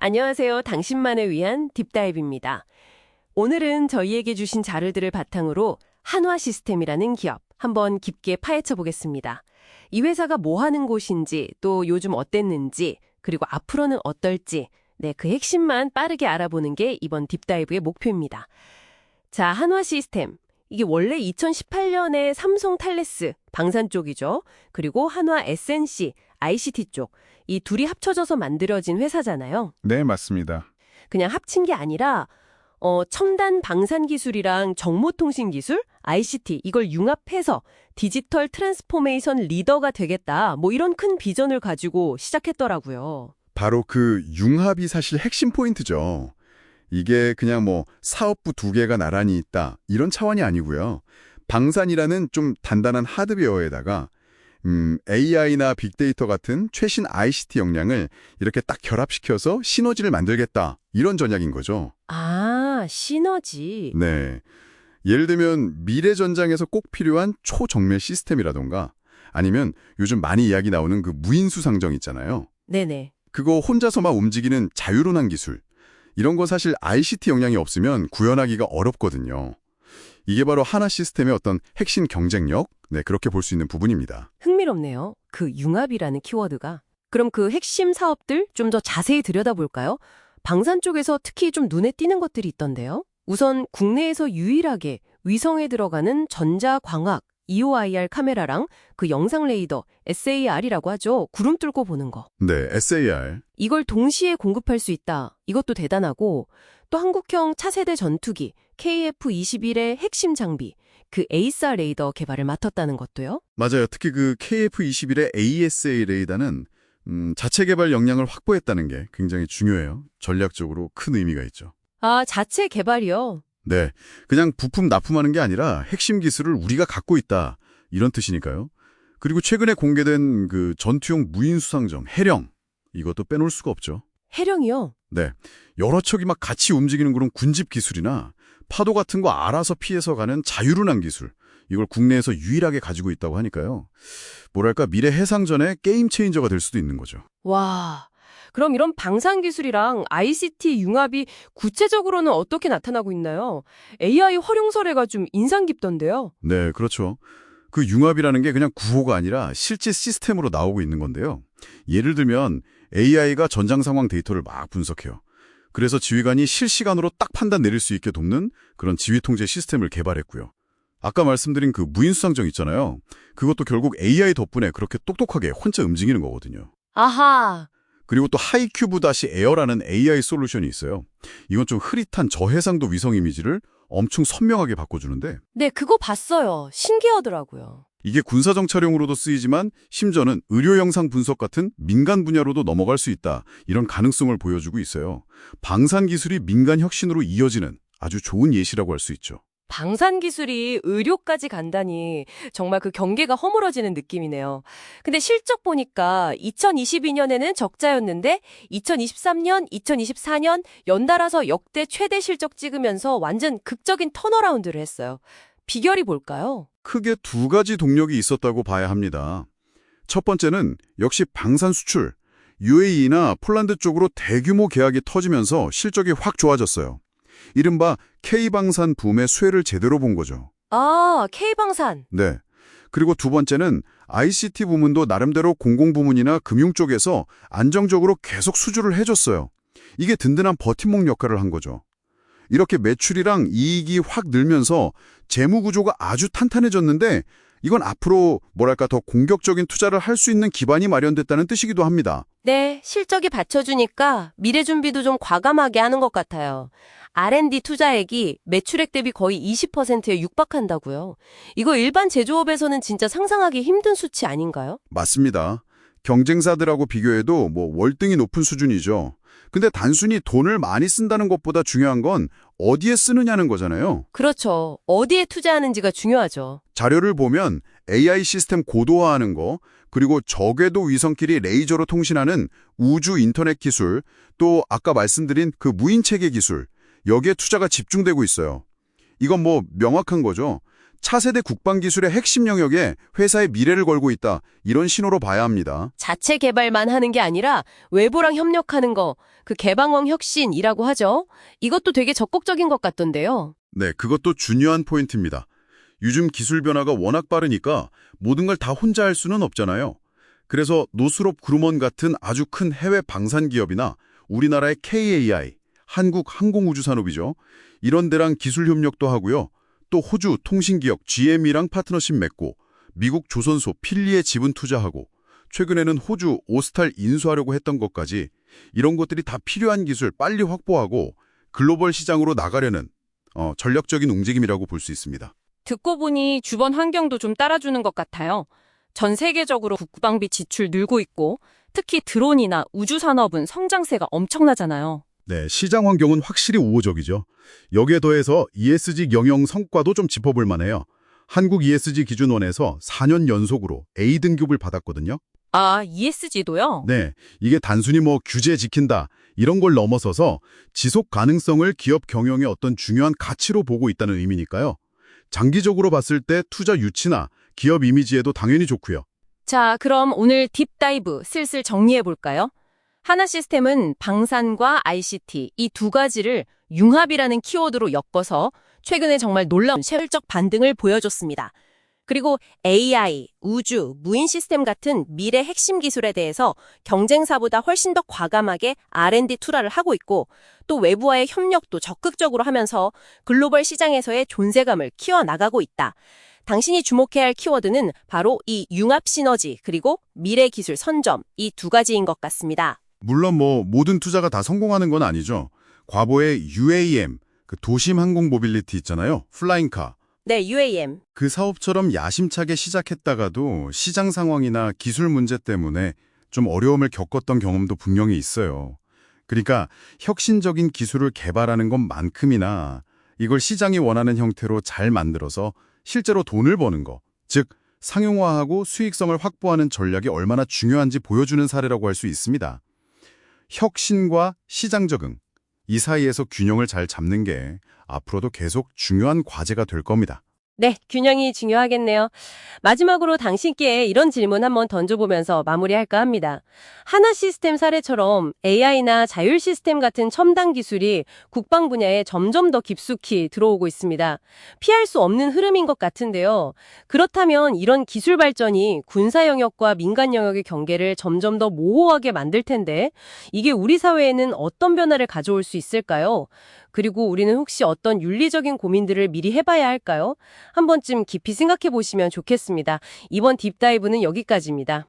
안녕하세요. 당신만을 위한 딥다이브입니다. 오늘은 저희에게 주신 자료들을 바탕으로 한화 시스템이라는 기업 한번 깊게 파헤쳐 보겠습니다. 이 회사가 뭐 하는 곳인지, 또 요즘 어땠는지, 그리고 앞으로는 어떨지, 그 핵심만 빠르게 알아보는 게 이번 딥다이브의 목표입니다. 자, 한화 시스템. 이게 원래 2018년에 삼성 탈레스, 방산 쪽이죠. 그리고 한화 SNC, ICT 쪽. 이 둘이 합쳐져서 만들어진 회사잖아요. 네, 맞습니다. 그냥 합친 게 아니라 첨단 방산 기술이랑 정보통신 기술, ICT 이걸 융합해서 디지털 트랜스포메이션 리더가 되겠다. 뭐 이런 큰 비전을 가지고 시작했더라고요. 바로 그 융합이 사실 핵심 포인트죠. 이게 그냥 사업부 두 개가 나란히 있다 이런 차원이 아니고요. 방산이라는 좀 단단한 하드웨어에다가 AI나 빅데이터 같은 최신 ICT 역량을 이렇게 딱 결합시켜서 시너지를 만들겠다 이런 전략인 거죠. 아, 시너지. 네. 예를 들면 미래 전장에서 꼭 필요한 초정밀 시스템이라던가 아니면 요즘 많이 이야기 나오는 그 무인수상정 있잖아요. 네네. 그거 혼자서만 움직이는 자유론한 기술. 이런 거 사실 ICT 역량이 없으면 구현하기가 어렵거든요. 이게 바로 한화 시스템의 어떤 핵심 경쟁력? 네, 그렇게 볼 수 있는 부분입니다. 흥미롭네요. 그 융합이라는 키워드가. 그럼 그 핵심 사업들 좀 더 자세히 들여다볼까요? 방산 쪽에서 특히 좀 눈에 띄는 것들이 있던데요. 우선 국내에서 유일하게 위성에 들어가는 전자광학 EOIR 카메라랑 그 영상 레이더 SAR이라고 하죠. 구름 뚫고 보는 거. 네, SAR. 이걸 동시에 공급할 수 있다. 이것도 대단하고 또 한국형 차세대 전투기 KF-21의 핵심 장비 그 ASR 레이더 개발을 맡았다는 것도요. 맞아요. 특히 그 KF-21의 ASA 레이더는 자체 개발 역량을 확보했다는 게 굉장히 중요해요. 전략적으로 큰 의미가 있죠. 아, 자체 개발이요? 네, 그냥 부품 납품하는 게 아니라 핵심 기술을 우리가 갖고 있다 이런 뜻이니까요. 그리고 최근에 공개된 그 전투용 무인수상정 해령 이것도 빼놓을 수가 없죠. 해령이요? 네, 여러 척이 막 같이 움직이는 그런 군집 기술이나 파도 같은 거 알아서 피해서 가는 자유run한 기술 이걸 국내에서 유일하게 가지고 있다고 하니까요. 뭐랄까 미래 해상전의 게임 체인저가 될 수도 있는 거죠. 와, 그럼 이런 방산 기술이랑 ICT 융합이 구체적으로는 어떻게 나타나고 있나요? AI 활용 사례가 좀 인상 깊던데요. 네, 그렇죠. 그 융합이라는 게 그냥 구호가 아니라 실제 시스템으로 나오고 있는 건데요. 예를 들면 AI가 전장 상황 데이터를 막 분석해요. 그래서 지휘관이 실시간으로 딱 판단 내릴 수 있게 돕는 그런 지휘 통제 시스템을 개발했고요. 아까 말씀드린 그 무인수상정 있잖아요. 그것도 결국 AI 덕분에 그렇게 똑똑하게 혼자 움직이는 거거든요. 아하. 그리고 또 하이큐브-에어라는 AI 솔루션이 있어요. 이건 좀 흐릿한 저해상도 위성 이미지를 엄청 선명하게 바꿔주는데 네, 그거 봤어요. 신기하더라고요. 이게 군사정찰용으로도 쓰이지만 심지어는 의료 영상 분석 같은 민간 분야로도 넘어갈 수 있다. 이런 가능성을 보여주고 있어요. 방산 기술이 민간 혁신으로 이어지는 아주 좋은 예시라고 할 수 있죠. 방산 기술이 의료까지 간다니 정말 그 경계가 허물어지는 느낌이네요. 근데 실적 보니까 2022년에는 적자였는데 2023년, 2024년 연달아서 역대 최대 실적 찍으면서 완전 극적인 턴어라운드를 했어요. 비결이 뭘까요? 크게 두 가지 동력이 있었다고 봐야 합니다. 첫 번째는 역시 방산 수출. UAE나 폴란드 쪽으로 대규모 계약이 터지면서 실적이 확 좋아졌어요. 이른바 K방산 붐의 수혜를 제대로 본 거죠. 아, K방산. 네. 그리고 두 번째는 ICT 부문도 나름대로 공공부문이나 금융 쪽에서 안정적으로 계속 수주를 해줬어요. 이게 든든한 버팀목 역할을 한 거죠. 이렇게 매출이랑 이익이 확 늘면서 재무 구조가 아주 탄탄해졌는데 이건 앞으로 더 공격적인 투자를 할 수 있는 기반이 마련됐다는 뜻이기도 합니다. 네, 실적이 받쳐주니까 미래 준비도 좀 과감하게 하는 것 같아요. R&D 투자액이 매출액 대비 거의 20%에 육박한다고요. 이거 일반 제조업에서는 진짜 상상하기 힘든 수치 아닌가요? 맞습니다. 경쟁사들하고 비교해도 월등히 높은 수준이죠. 근데 단순히 돈을 많이 쓴다는 것보다 중요한 건 어디에 쓰느냐는 거잖아요. 그렇죠. 어디에 투자하는지가 중요하죠. 자료를 보면 AI 시스템 고도화하는 거, 그리고 저궤도 위성끼리 레이저로 통신하는 우주 인터넷 기술, 또 아까 말씀드린 그 무인체계 기술, 여기에 투자가 집중되고 있어요. 이건 명확한 거죠. 차세대 국방기술의 핵심 영역에 회사의 미래를 걸고 있다. 이런 신호로 봐야 합니다. 자체 개발만 하는 게 아니라 외부랑 협력하는 거, 그 개방형 혁신이라고 하죠. 이것도 되게 적극적인 것 같던데요. 네, 그것도 중요한 포인트입니다. 요즘 기술 변화가 워낙 빠르니까 모든 걸 다 혼자 할 수는 없잖아요. 그래서 노스롭 그루먼 같은 아주 큰 해외 방산 기업이나 우리나라의 KAI, 한국항공우주산업이죠. 이런 데랑 기술 협력도 하고요. 또 호주 통신기업 GM이랑 파트너십 맺고 미국 조선소 필리에 지분 투자하고 최근에는 호주 오스탈 인수하려고 했던 것까지 이런 것들이 다 필요한 기술 빨리 확보하고 글로벌 시장으로 나가려는 전략적인 움직임이라고 볼 수 있습니다. 듣고 보니 주변 환경도 좀 따라주는 것 같아요. 전 세계적으로 국방비 지출 늘고 있고 특히 드론이나 우주산업은 성장세가 엄청나잖아요. 네, 시장 환경은 확실히 우호적이죠. 여기에 더해서 ESG 경영 성과도 좀 짚어볼 만해요. 한국 ESG 기준원에서 4년 연속으로 A등급을 받았거든요. 아, ESG도요? 네, 이게 단순히 규제 지킨다 이런 걸 넘어서서 지속 가능성을 기업 경영의 어떤 중요한 가치로 보고 있다는 의미니까요. 장기적으로 봤을 때 투자 유치나 기업 이미지에도 당연히 좋고요. 자, 그럼 오늘 딥다이브 슬슬 정리해 볼까요? 하나시스템은 방산과 ICT 이 두 가지를 융합이라는 키워드로 엮어서 최근에 정말 놀라운 실적 반등을 보여줬습니다. 그리고 AI, 우주, 무인 시스템 같은 미래 핵심 기술에 대해서 경쟁사보다 훨씬 더 과감하게 R&D 투자를 하고 있고 또 외부와의 협력도 적극적으로 하면서 글로벌 시장에서의 존재감을 키워나가고 있다. 당신이 주목해야 할 키워드는 바로 이 융합 시너지 그리고 미래 기술 선점 이 두 가지인 것 같습니다. 물론 모든 투자가 다 성공하는 건 아니죠. 과거에 UAM, 그 도심 항공 모빌리티 있잖아요. 플라잉카. 네, UAM. 그 사업처럼 야심차게 시작했다가도 시장 상황이나 기술 문제 때문에 좀 어려움을 겪었던 경험도 분명히 있어요. 그러니까 혁신적인 기술을 개발하는 것만큼이나 이걸 시장이 원하는 형태로 잘 만들어서 실제로 돈을 버는 거, 즉 상용화하고 수익성을 확보하는 전략이 얼마나 중요한지 보여주는 사례라고 할 수 있습니다. 혁신과 시장 적응, 이 사이에서 균형을 잘 잡는 게 앞으로도 계속 중요한 과제가 될 겁니다. 네, 균형이 중요하겠네요. 마지막으로 당신께 이런 질문 한번 던져보면서 마무리할까 합니다. 하나시스템 사례처럼 AI나 자율 시스템 같은 첨단 기술이 국방 분야에 점점 더 깊숙이 들어오고 있습니다. 피할 수 없는 흐름인 것 같은데요. 그렇다면 이런 기술 발전이 군사 영역과 민간 영역의 경계를 점점 더 모호하게 만들 텐데 이게 우리 사회에는 어떤 변화를 가져올 수 있을까요? 그리고 우리는 혹시 어떤 윤리적인 고민들을 미리 해봐야 할까요? 한 번쯤 깊이 생각해 보시면 좋겠습니다. 이번 딥다이브는 여기까지입니다.